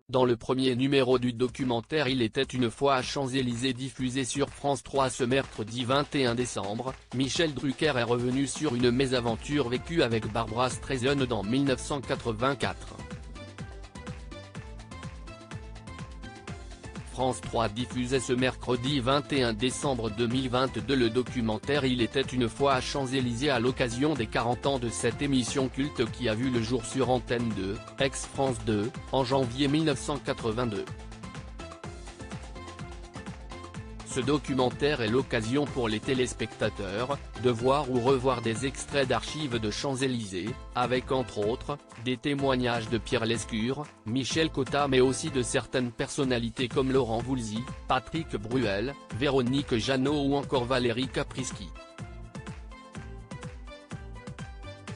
Dans le premier numéro du documentaire Il était une fois à Champs-Élysées diffusé sur France 3 ce mercredi 21 décembre, Michel Drucker est revenu sur une mésaventure vécue avec Barbra Streisand dans 1984. France 3 diffusait ce mercredi 21 décembre 2022 le documentaire Il était une fois à Champs-Élysées à l'occasion des 40 ans de cette émission culte qui a vu le jour sur Antenne 2, ex-France 2, en janvier 1982. Ce documentaire est l'occasion pour les téléspectateurs, de voir ou revoir des extraits d'archives de Champs-Élysées, avec entre autres, des témoignages de Pierre Lescure, Michel Cotta mais aussi de certaines personnalités comme Laurent Voulzy, Patrick Bruel, Véronique Jeannot ou encore Valérie Caprisky.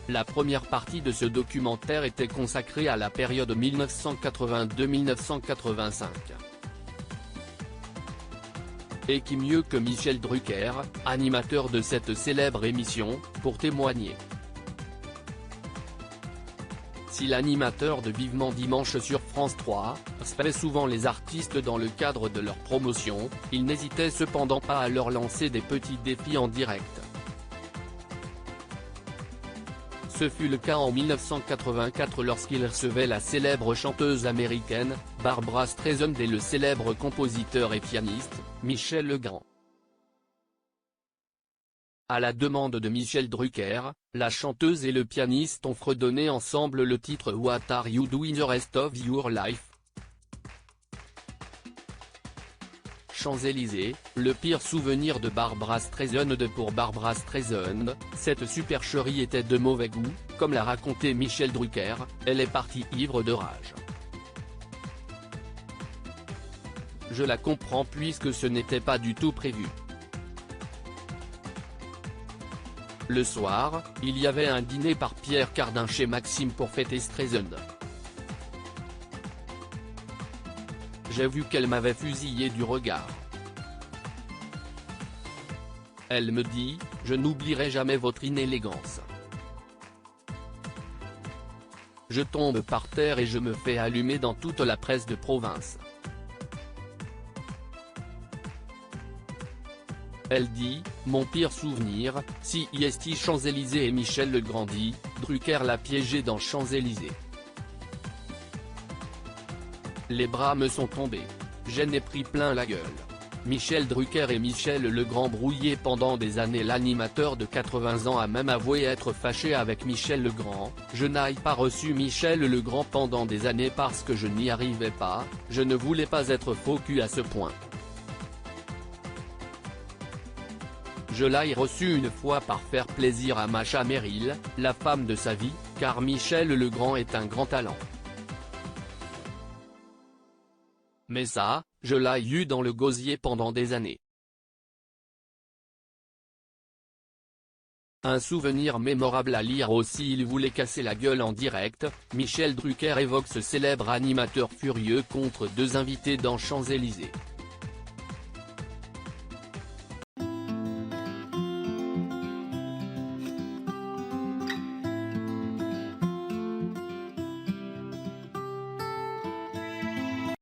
La première partie de ce documentaire était consacrée à la période 1982-1985. Et qui mieux que Michel Drucker, animateur de cette célèbre émission, pour témoigner. Si l'animateur de Vivement Dimanche sur France 3, recevait souvent les artistes dans le cadre de leur promotion, il n'hésitait cependant pas à leur lancer des petits défis en direct. Ce fut le cas en 1984 lorsqu'il recevait la célèbre chanteuse américaine, Barbra Streisand et le célèbre compositeur et pianiste, Michel Legrand. À la demande de Michel Drucker, la chanteuse et le pianiste ont fredonné ensemble le titre What Are You Doing the Rest of Your Life? Champs-Élysées, le pire souvenir de Barbra Streisand. Pour Barbra Streisand, cette supercherie était de mauvais goût, comme l'a raconté Michel Drucker, elle est partie ivre de rage. Je la comprends puisque ce n'était pas du tout prévu. Le soir, il y avait un dîner par Pierre Cardin chez Maxime pour fêter Streisand. J'ai vu qu'elle m'avait fusillé du regard. Elle me dit, je n'oublierai jamais votre inélégance. Je tombe par terre et je me fais allumer dans toute la presse de province. Elle dit, mon pire souvenir, si est Champs-Élysées et Michel Legrand dit, Drucker l'a piégé dans Champs-Élysées. Les bras me sont tombés. J'en ai pris plein la gueule. Michel Drucker et Michel Legrand brouillés pendant des années. L'animateur de 80 ans a même avoué être fâché avec Michel Legrand, je n'ai pas reçu Michel Legrand pendant des années parce que je n'y arrivais pas, je ne voulais pas être faux cul à ce point. Je l'ai reçu une fois par faire plaisir à Macha Merrill, la femme de sa vie, car Michel Legrand est un grand talent. Mais ça, je l'ai eu dans le gosier pendant des années. Un souvenir mémorable à lire aussi. Il voulait casser la gueule en direct, Michel Drucker évoque ce célèbre animateur furieux contre deux invités dans Champs-Élysées.